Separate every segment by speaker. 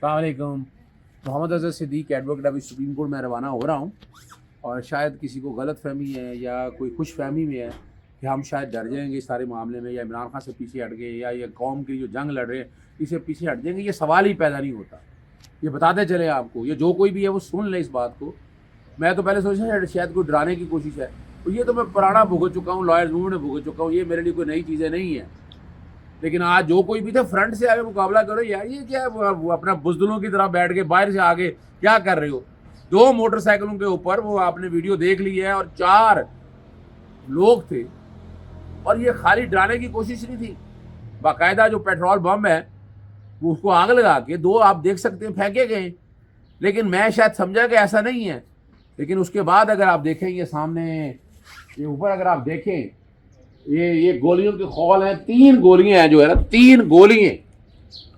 Speaker 1: अस्सलाम वालेकुम। मोहम्मद अज़हर सिद्दीक़ एडवोकेट अभी सुप्रीम कोर्ट में रवाना हो रहा हूँ और शायद किसी को गलत फहमी है या कोई खुश फहमी में है कि हम शायद डर जाएंगे इस सारे मामले में, या इमरान खान से पीछे हट गए, या ये कौम की जो जंग लड़ रहे हैं इससे पीछे हट जाएंगे। ये सवाल ही पैदा नहीं होता। ये बताते चले आपको, ये जो कोई भी है वो सुन ले इस बात को। मैं तो पहले सोचा शायद कोई डराने की कोशिश है, तो ये तो मैं पुराना भुगत चुका हूँ, लॉयर जून ने भुगत चुका हूँ, ये मेरे लिए कोई नई चीज़ें नहीं है। लेकिन आज जो कोई भी था फ्रंट से आगे मुकाबला करो यार, ये क्या है, वो अपना बुज़दिलों की तरह बैठ के बाहर से आगे क्या कर रहे हो। 2 मोटरसाइकिलों के ऊपर वो आपने वीडियो देख ली है और 4 लोग थे, और ये खाली डराने की कोशिश नहीं थी। बाकायदा जो पेट्रोल बम है वो उसको आग लगा के 2 आप देख सकते हैं फेंके गए। लेकिन मैं शायद समझा कि ऐसा नहीं है। लेकिन उसके बाद अगर आप देखें ये सामने ये ऊपर अगर आप देखें ये गोलियों के खौल हैं, 3 गोलियां हैं जो है ना, 3 गोलियां,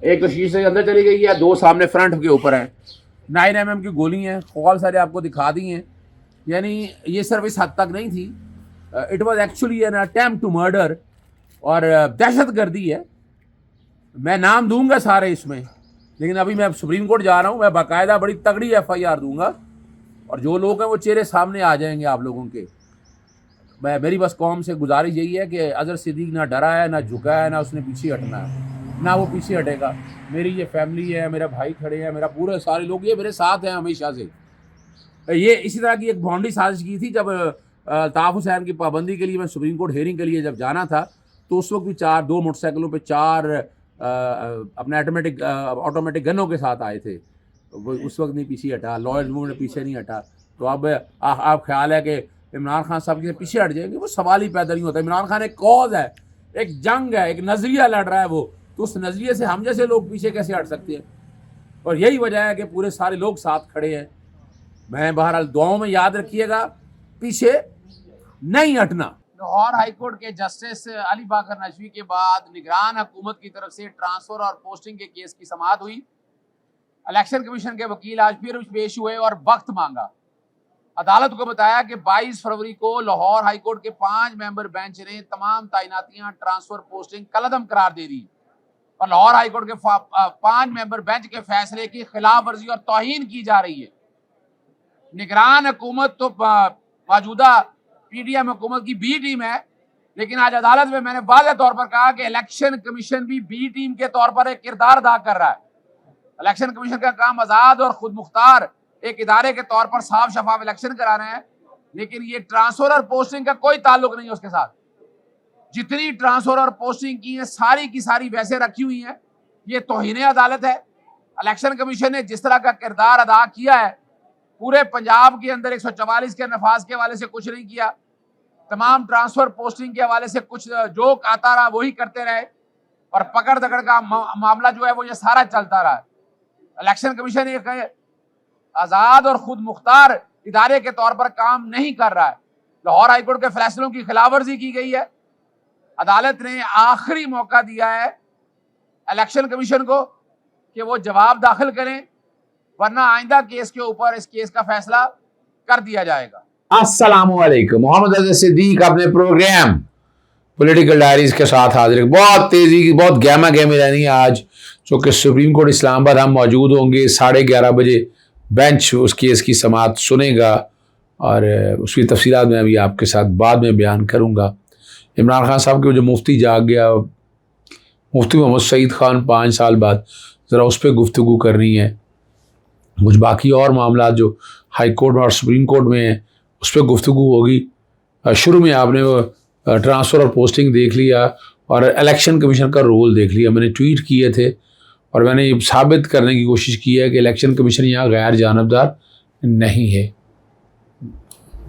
Speaker 1: एक तो शीशे के अंदर चली गई है, 2 सामने फ्रंट के ऊपर हैं। 9mm की गोली हैं, खौल सारे आपको दिखा दी हैं। यानी ये सिर्फ इस हद तक नहीं थी, it was actually an attempt to murder, और दहशत गर्दी है। मैं नाम दूंगा सारे इसमें, लेकिन अभी मैं सुप्रीम कोर्ट जा रहा हूँ, मैं बाकायदा बड़ी तगड़ी FIR दूंगा, और जो लोग हैं वो चेहरे सामने आ जाएंगे आप लोगों के। मेरी बस कौम से गुजारिश यही है कि अज़हर सिद्दीक़ ना डरा है, ना झुका है, ना उसने पीछे हटना है, ना वो पीछे हटेगा। मेरी ये फैमिली है, मेरा भाई खड़े हैं, मेरा पूरे सारे लोग ये मेरे साथ हैं हमेशा से। ये इसी तरह की एक बाउंड्री साजिश की थी जब ताफ़ हुसैन की पाबंदी के लिए मैं सुप्रीम कोर्ट हेयरिंग के लिए जब जाना था, तो उस वक्त भी 2 मोटरसाइकिलों पर 4 अपने ऑटोमेटिक गनों के साथ आए थे। वो उस वक्त नहीं पीछे हटा, लॉयर ने पीछे नहीं हटा। तो अब आप ख्याल है कि इमरान खान साहब के पीछे हट जाएंगे, वो सवाल ही पैदा नहीं होता। इमरान खान एक कॉज है, एक जंग है, एक नज़रिया लड़ रहा है वो, तो उस नज़रिए से हम जैसे लोग पीछे कैसे हट सकते हैं। और यही वजह है कि पूरे सारे लोग साथ खड़े हैं। मैं बहरहाल दुआओं में याद रखिएगा, पीछे नहीं हटना। लाहौर हाई कोर्ट के जस्टिस अली बाकर नशवी के बाद निगरान हुकूमत की तरफ से ट्रांसफ़र और पोस्टिंग के केस की समाअत हुई। इलेक्शन कमीशन के वकील आज फिर पेश हुए और वक्त मांगा। अदालत को बताया कि 22 फरवरी को लाहौर हाई कोर्ट के 5 मेंबर बेंच ने तमाम तैनातियां, ट्रांसफर, पोस्टिंग कलअदम करार दे दी, और लाहौर हाई कोर्ट के 5 मेंबर बेंच के फैसले की खिलाफ वर्जी और तौहीन की जा रही है। निगरान हुकूमत तो मौजूदा PDM हुकूमत की B टीम है, लेकिन आज अदालत में मैंने वाज़ेह तौर पर कहा कि इलेक्शन कमीशन भी B टीम के तौर पर एक किरदार अदा कर रहा है। इलेक्शन कमीशन का काम आज़ाद और खुद मुख्तार एक इदारे के तौर पर साफ शफाफ इलेक्शन कराना है, लेकिन ये ट्रांसफर और पोस्टिंग का कोई ताल्लुक नहीं है उसके साथ। जितनी ट्रांसफर और पोस्टिंग की है सारी की सारी वैसे रखी हुई हैं। ये तौहीन अदालत है। इलेक्शन कमीशन ने जिस तरह का किरदार अदा किया है, पूरे पंजाब के अंदर 144 के नफाज के हवाले से कुछ नहीं किया, तमाम ट्रांसफर पोस्टिंग के हवाले से कुछ जो आता रहा वही करते रहे, और पकड़ दकड़ का मामला जो है वो ये सारा चलता रहा। इलेक्शन कमीशन एक आज़ाद और खुद मुख्तार इदारे के तौर पर काम नहीं कर रहा है। लाहौर हाईकोर्ट के फैसलों की खिलाफवर्जी की गई है। अदालत ने आखिरी मौका दिया है इलेक्शन कमीशन को कि वो जवाब दाखिल करें, वरना आइंदा केस के ऊपर इस केस का फैसला कर दिया जाएगा।
Speaker 2: अस्सलामुअलैकुम। मोहम्मद अज़हर सिद्दीक़ अपने प्रोग्राम पॉलिटिकल डायरीज के साथ हाजिर। बहुत तेज़ी की, बहुत गहमा गहमी रहनी है आज, चूँकि सुप्रीम कोर्ट इस्लामाबाद हम मौजूद होंगे। 11:30 बजे बेंच उस केस की समाअत सुनेगा, और उसकी तफसीलात मैं अभी आपके साथ बाद में बयान करूँगा। इमरान खान साहब के जो मुफ्ती जाग गया, मुफ्ती मोहम्मद सईद ख़ान 5 साल बाद, ज़रा उस पर गुफ्तगू करनी है। कुछ बाकी और मामला जो हाई कोर्ट में और सुप्रीम कोर्ट में है उस पर गुफ्तगू होगी। शुरू में आपने वो ट्रांसफ़र और पोस्टिंग देख लिया और इलेक्शन कमीशन का रोल देख लिया। मैंने ट्वीट किए थे और मैंने ये साबित करने की कोशिश की है कि इलेक्शन कमीशन यहाँ गैर जानबदार नहीं है,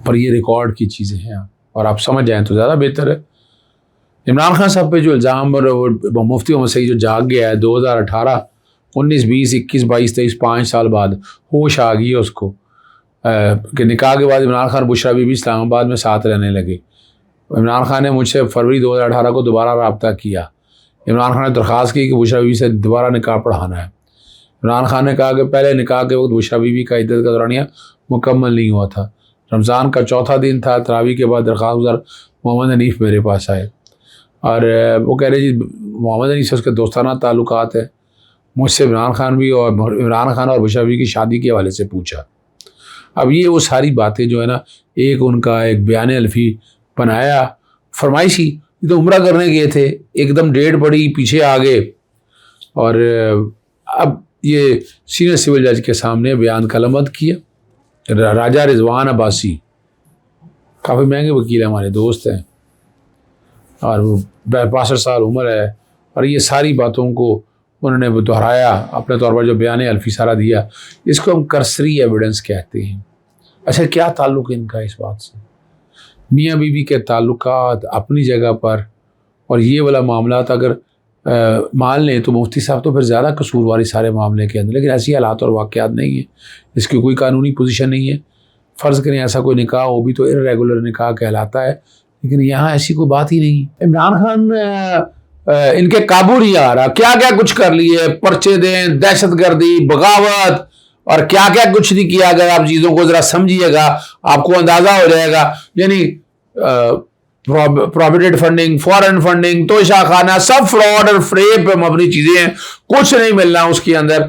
Speaker 2: पर ये रिकॉर्ड की चीज़ें हैं और आप समझ जाएँ तो ज़्यादा बेहतर है। इमरान खान साहब पे जो इल्ज़ाम और मुफ्ती मोहम्मद सईद जो जाग गया है 2018, 19, 20, 21, 22, 23, 5 साल बाद होश आ गई है उसको कि निकाह के बाद इमरान खान बुशरा बीबी इस्लामाबाद में साथ रहने लगे। इमरान खान ने मुझसे फरवरी 2018 को दोबारा रब्ता किया। इमरान खान ने दरख्वास्त की कि बुशरा बीबी से दोबारा निकाह पढ़ाना है। इमरान खान ने कहा कि पहले निकाह के वक्त बुशरा बीबी का इद्दत का दौरानिया मुकम्मल नहीं हुआ था। रमज़ान का चौथा दिन था। तरावी के बाद दरख्वास्त गुज़ार मोहम्मद हनीफ मेरे पास आए और वो कह रहे जी मोहम्मद हनीफ से उसके दोस्ताना ताल्लुकात है مجھ سے عمران خان بھی اور عمران خان اور بشرا بیوی کی شادی کے حوالے سے پوچھا. اب یہ وہ ساری باتیں جو ہے نا، ایک ان کا ایک بیان الفی بنایا فرمائشی. یہ تو عمرہ کرنے گئے تھے، ایک دم ڈیٹ پڑی، پیچھے آ گئے، اور اب یہ سینئر سول جج کے سامنے بیان کلمت کیا. راجہ رضوان عباسی کافی مہنگے وکیل ہیں، ہمارے دوست ہیں، اور وہ 62 سال عمر ہے، اور یہ ساری باتوں کو انہوں نے دہرایا اپنے طور پر. جو بیان الفی سارا دیا، اس کو ہم کرسری ایویڈنس کہتے ہیں. اچھا، کیا تعلق ہے ان کا اس بات سے؟ میاں بیوی کے تعلقات اپنی جگہ پر، اور یہ والا معاملات اگر مان لیں تو مفتی صاحب تو پھر زیادہ قصورواری سارے معاملے کے اندر، لیکن ایسی حالات اور واقعات نہیں ہیں، اس کی کوئی قانونی پوزیشن نہیں ہے. فرض کریں ایسا کوئی نکاح ہو بھی تو ارریگولر نکاح کہلاتا ہے، لیکن یہاں ایسی کوئی بات ہی نہیں. عمران خان ان کے قابو نہیں آ رہا، کیا کیا کچھ کر لیے، پرچے دیں، دہشت گردی، بغاوت، اور کیا کیا کچھ نہیں کیا. اگر آپ چیزوں کو ذرا سمجھیے گا آپ کو اندازہ ہو جائے گا. یعنی پروویڈنٹ فنڈنگ، فورن فنڈنگ، توشہ خانہ، سب فراڈ اور فریب پہ مبنی چیزیں ہیں، کچھ نہیں ملنا اس کے اندر.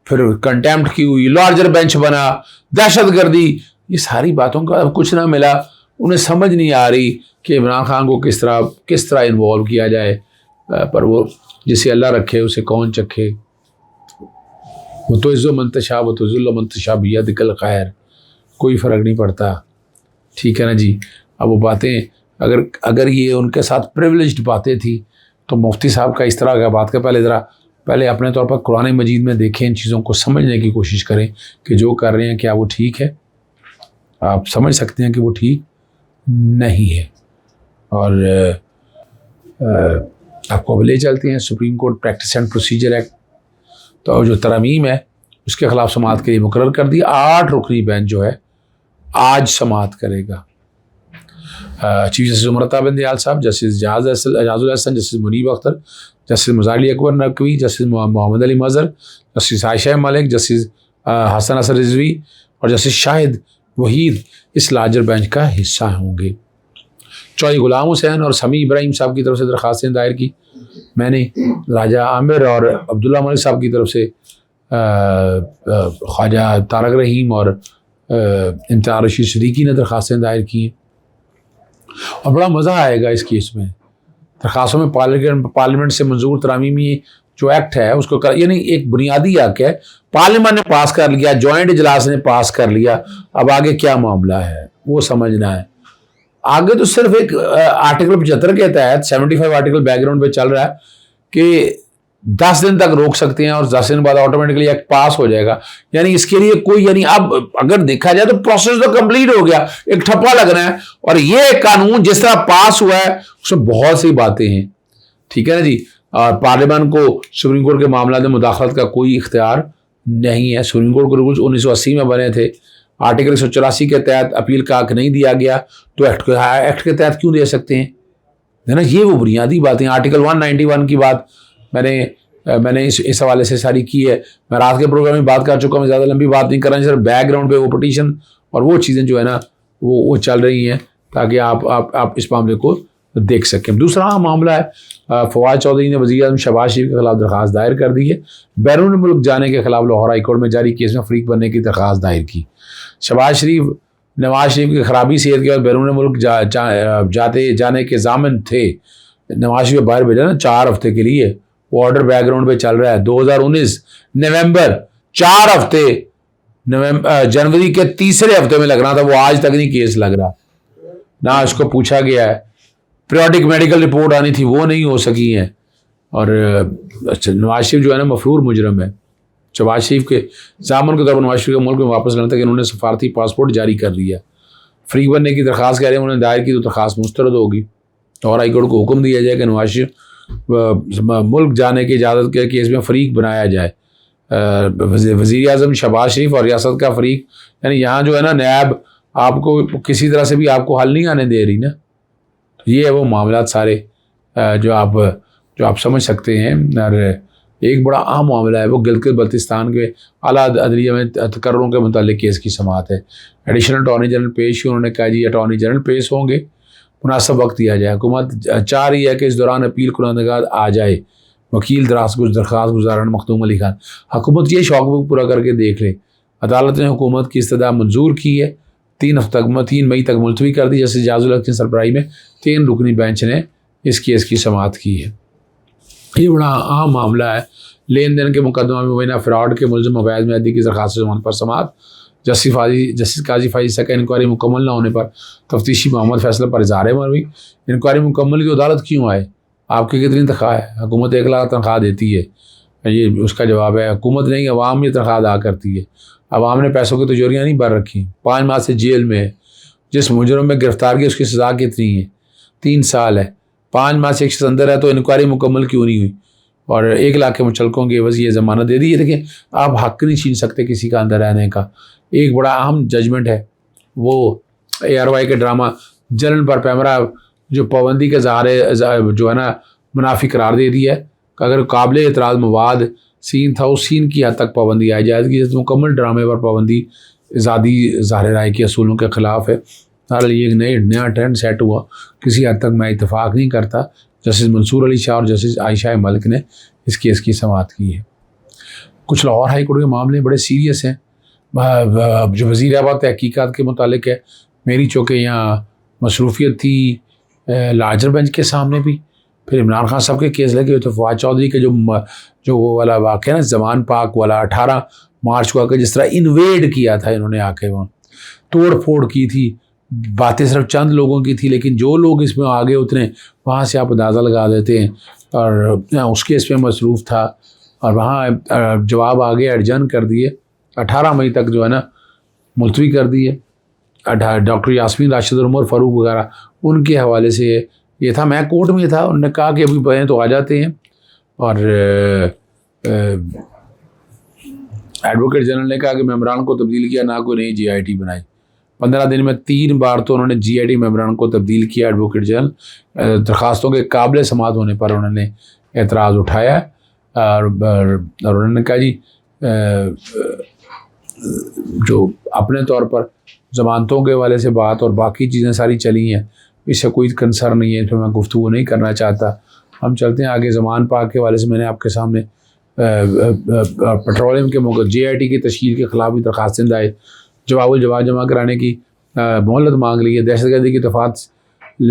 Speaker 2: پھر کنٹیمپٹ کی ہوئی، لارجر بینچ بنا، دہشت گردی، یہ ساری باتوں کا کچھ نہ ملا. انہیں سمجھ نہیں آ رہی کہ عمران خان کو کس طرح انوالو کیا جائے. پر وہ جسے اللہ رکھے اسے کون چکھے. وہ تو عز و منتشا، وہ تو ذل و منتشا بیدک الخیر، کوئی فرق نہیں پڑتا. ٹھیک ہے نا جی. اب وہ باتیں اگر یہ ان کے ساتھ پریولیجڈ باتیں تھی تو مفتی صاحب کا اس طرح کا بات کا پہلے اپنے طور پر قرآن مجید میں دیکھیں، ان چیزوں کو سمجھنے کی کوشش کریں کہ جو کر رہے ہیں کیا وہ ٹھیک ہے. آپ سمجھ سکتے ہیں کہ وہ ٹھیک نہیں ہے. اور آپ کو اب لے چلتے ہیں supreme court practice and procedure act. تو جو ترامیم ہے اس کے خلاف سماعت کے لیے مقرر کر دی. 8 رکنی بینچ جو ہے آج سماعت کرے گا. چیف جسٹس عمر عطا بندیال صاحب، جسٹس اجاز الحسن، جسٹس منیب اختر، جسٹس مزاری اکبر نقوی، جسٹس محمد علی مظہر، جسٹس عائشہ ملک، جسٹس حسن اثر رضوی اور جسٹس شاہد وحید اس لارجر بینچ کا حصہ ہوں گے. چودھری غلام حسین اور سمیع ابراہیم صاحب کی طرف سے درخواستیں دائر کی. میں نے راجہ عامر اور عبداللہ ملک صاحب کی طرف سے خواجہ طارق رحیم اور امتیاز رشید صدیقی نے درخواستیں دائر کی ہیں. اور بڑا مزہ آئے گا اس کیس میں. درخواستوں میں پارلیمنٹ سے منظور ترامیمی جو ایکٹ ہے اس کو یعنی ایک بنیادی حق ہے، پارلیمنٹ نے پاس کر لیا، جوائنٹ اجلاس نے پاس کر لیا. اب آگے کیا معاملہ ہے وہ سمجھنا ہے. آگے تو صرف ایک آرٹیکل 75 کے تحت 75 آرٹیکل بیک گراؤنڈ پہ چل رہا ہے کہ 10 دن تک روک سکتے ہیں اور 10 دن بعد آٹومیٹکلی ایکٹ پاس ہو جائے گا. یعنی اس کے لیے کوئی اب اگر دیکھا جائے تو پروسیس تو کمپلیٹ ہو گیا، ایک ٹھپا لگنا ہے. اور یہ قانون جس طرح پاس ہوا ہے اس میں بہت سی باتیں ہیں. ٹھیک ہے نا جی. اور پارلیمنٹ کو سپریم کورٹ کے معاملات میں مداخلت کا کوئی اختیار نہیں ہے. سپریم کورٹ کو رولز 1980 میں بنے تھے. آرٹیکل 184 کے تحت اپیل کا حق نہیں دیا گیا تو ایکٹ کے تحت کیوں دے سکتے ہیں؟ ہے نا. یہ وہ بنیادی باتیں. آرٹیکل 191 کی بات میں نے اس حوالے سے ساری کی ہے. میں رات کے پروگرام میں بات کر چکا ہوں، زیادہ لمبی بات نہیں کر رہا. صرف بیک گراؤنڈ پہ وہ پٹیشن اور وہ چیزیں جو ہے نا وہ چل رہی ہیں تاکہ آپ اس معاملے کو دیکھ سکیں. دوسرا معاملہ ہے فواد چودھری نے وزیر اعظم شہباز شریف کے خلاف درخواست دائر کر دی ہے. بیرون ملک جانے کے خلاف لاہور ہائی کورٹ میں جاری کیس میں فریق بننے کی درخواست دائر کی. شہباز شریف نواز شریف کی خرابی صحت کے بعد بیرون ملک جانے کے ضامن تھے. نواز شریف باہر بھیجا نا 4 ہفتے کے لیے. وہ آرڈر بیک گراؤنڈ پہ چل رہا ہے. 2019 نومبر 4 ہفتے جنوری کے 3رے ہفتے میں لگ رہا تھا. وہ آج تک نہیں کیس لگ رہا. نہ اس کو پوچھا گیا ہے. پیریوڈک میڈیکل رپورٹ آنی تھی وہ نہیں ہو سکی ہیں. اور نواز شریف جو ہے نا مفرور مجرم ہے. شہباز شریف کے ضامن کے طور پر نواز شریف کو ملک میں واپس لانا تھا کہ انہوں نے سفارتی پاسپورٹ جاری کر دیا. فریق بننے کی درخواست کہہ رہے ہیں انہوں نے دائر کی تو درخواست مسترد ہوگی. اور ہائی کورٹ کو حکم دیا جائے کہ نواز شریف ملک جانے کی اجازت کے کیس میں فریق بنایا جائے. وزیر اعظم شہباز شریف اور ریاست کا فریق، یعنی یہاں جو ہے نا نیب آپ کو کسی طرح سے بھی آپ کو حل نہیں آنے دے رہی نا. یہ ہے وہ معاملات سارے جو آپ سمجھ سکتے ہیں. اور ایک بڑا اہم معاملہ ہے وہ گلگت بلتستان کے اعلیٰ عدلیہ میں تقرروں کے متعلق کیس کی سماعت ہے. ایڈیشنل اٹارنی جنرل پیش انہوں نے کہا جی اٹارنی جنرل پیش ہوں گے، مناسب وقت دیا جائے. حکومت چاہ رہی ہے کہ اس دوران اپیل کنندگان آ جائے. वकील दरख्वास्त गुजारन मखदूम अली खान। हुकूमत ये शौक भी पूरा करके देख ले। अदालत ने हुकूमत की इस्तदा मंजूर की है, 3 मई तक मुलतवी कर दी। जैसे जाजुल हक की सरबराही में 3 रुकनी बेंच ने इस केस की समाअत की है। ये बड़ा अहम मामला है। लेन देन के मुकदमा में मुबैना फ्रॉड के मुलज़िम अवैध मेहदी की दरख्वास्त जमानत पर समाअत। जस्टिस काजी फाइज़ का इंक्वायरी मुकम्मल न होने पर तफ्तीशी मोहम्मद फैसला पर इज़हार मरवी। इंक्वायरी मुकम्मल की अदालत क्यों आए? आपकी कितनी तनख्वाह है? हुकूमत 1 लाख तनख्वाह देती है। ये उसका जवाब है हुकूमत नहीं, अवाम ये तनख्वाह अदा करती है। अवाम ने पैसों की तिजोरियाँ नहीं भर रखी। 5 माह से जेल में है। जिस मुजरम में गिरफ्तार की उसकी सज़ा कितनी है? 3 साल है। 5 माह से एक शख्स अंदर है तो इंक्वायरी मुकम्मल क्यों नहीं हुई? और 1 लाख के मुचलकों की एवज़ ये ज़मानत दे दी है। देखिए, आप हक़ नहीं छीन सकते किसी का अंदर रहने का। एक बड़ा अहम जजमेंट है वो ARY के ड्रामा जलन पर पैमरा जो पाबंदी के जो है ना मुनाफी करार दे दिया है। अगर काबिल एतराज़ मवाद सीन था उस सीन की हद तक पाबंदी आई जाएगी। जिस मुकम्मल ड्रामे पर पाबंदी आज़ादी ज़ाहिर राय के असूलों के ख़िलाफ़ है। बहरहाल ये एक नया ट्रेंड सेट हुआ। किसी हद तक मैं इत्तफ़ाक़ नहीं करता। जस्टिस मंसूर अली शाह और जस्टिस आयशा मलिक ने इस केस की समाअत की है। कुछ लाहौर हाई कोर्ट के मामले बड़े सीरियस हैं। जो वज़ीराबाद तहकीकात के मुतालिक है, मेरी चूँकि यहाँ मसरूफ़ियत थी लार्जर बेंच के सामने भी, फिर इमरान खान साहब के केस लगे हुए थे। फवाद चौधरी के जो वो वाला वाक़या ना ज़मान पाक वाला 18 मार्च को आकर जिस तरह इन्वेड किया था इन्होंने, आके वहाँ तोड़ फोड़ की थी। बातें सिर्फ चंद लोगों की थी, लेकिन जो लोग इसमें आगे उतरे वहाँ से आप अंदाज़ा लगा देते हैं। और उस केस में मसरूफ़ था और वहाँ जवाब आगे एडजर्न कर दिए। 18 मई तक जो है ना मुलतवी कर दिए। डॉक्टर यास्मीन राशिद और उमर फ़ारूक वगैरह उनके हवाले से ये था। मैं कोर्ट में था, उन्होंने कहा कि अभी बयान तो आ जाते हैं। और एडवोकेट जनरल ने कहा कि मेम्बरान को तब्दील किया, ना कोई नई GIT बनाई। 15 दिन में 3 बार तो उन्होंने GIT मेम्बरान को तब्दील किया। एडवोकेट जनरल दरख्वास्तों के काबिल समाअत होने पर उन्होंने एतराज़ उठाया और उन्होंने कहा जी जो अपने तौर पर ज़मानतों के हवाले से बात और बाकी चीज़ें सारी चली हैं, इससे कोई कंसर्न नहीं है, इस पर मैं गुफ्तगू नहीं करना चाहता। हम चलते हैं आगे। ज़मान पाक के हवाले से मैंने आपके सामने पेट्रोलियम के GIT की तश्कील के ख़िलाफ़ भी दरख्वास्त दायर, जवाब जमा कराने की मोहलत मांग ली है। दहशतगर्दी की दफ़ात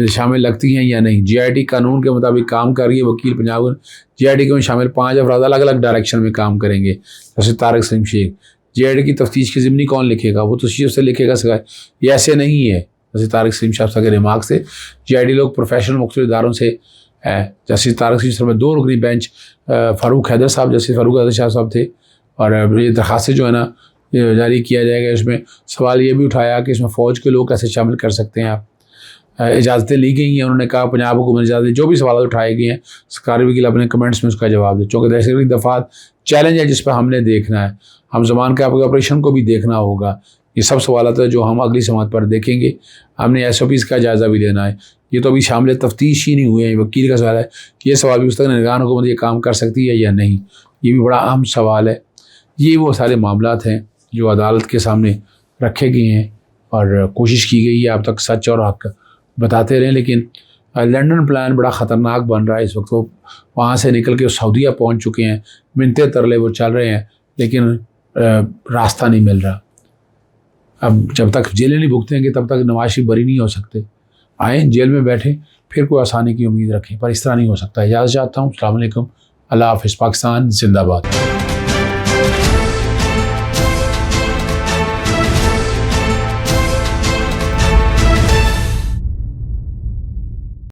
Speaker 2: शामिल लगती हैं या नहीं? GIT कानून के मुताबिक काम कर रही है। वकील पंजाब GIT के में शामिल 5 अफराद अलग अलग डायरेक्शन में काम करेंगे। जैसे तारिक सलीम शेख। GIT की तफ्तीश की ज़िम्नी कौन लिखेगा? वो तफ्तीश से लिखेगा सगा। ये ऐसे नहीं है जैसे तारिक सलीम शाह के रिमार्क से। GIT लोग प्रोफेशनल मुख्तलिफ इदारों से है। जस्टिस तारिक सलीम में 2 रुकनी बेंच फ़ारूक हैदर साहब, जस्टिस फ़ारूक हैदर शाह साहब थे। और ये दरख्वास्त जो है ना ये जारी किया जाएगा। इसमें सवाल ये भी उठाया कि इसमें फ़ौज के लोग कैसे शामिल कर सकते हैं आप। इजाज़तें ली गई हैं। उन्होंने कहा पंजाब हुकूमत इजाज़त, जो भी सवाल उठाए गए हैं सरकारी वकील अपने कमेंट्स में उसका जवाब दे। चूँकि दहशतगर्दी दफ़ात चैलेंज है जिस पर हमने देखना है, हम ज़मान के ऑपरेशन को भी देखना होगा। ये सब सवाल है जो हम अगली समाअत पर देखेंगे। हमने SOPs का जायज़ा भी लेना है। ये तो अभी शामिल तफ्तीश ही नहीं हुए हैं। वकील का सवाल है कि ये सवाल भी उस तक निगरान हुकूमत ये काम कर सकती है या नहीं, ये भी बड़ा अहम सवाल है। ये वो सारे मामलात हैं जो अदालत के सामने रखे गए हैं और कोशिश की गई है अब तक सच और हक़ बताते रहें। लेकिन लंदन प्लान बड़ा ख़तरनाक बन रहा है इस वक्त। वो वहाँ से निकल के सऊदीया पहुँच चुके हैं, मिनते तरले वो चल रहे हैं, लेकिन रास्ता नहीं मिल रहा। अब जब तक जेलें नहीं भुगतेंगे तब तक नवाज शरीफ बरी नहीं हो सकते। आए जेल में बैठे फिर कोई आसानी की उम्मीद रखें, पर इस तरह नहीं हो सकता। इजाज़त चाहता हूँ। अस्सलाम वालेकुम। अल्लाह हाफ़िज़। पाकिस्तान जिंदाबाद।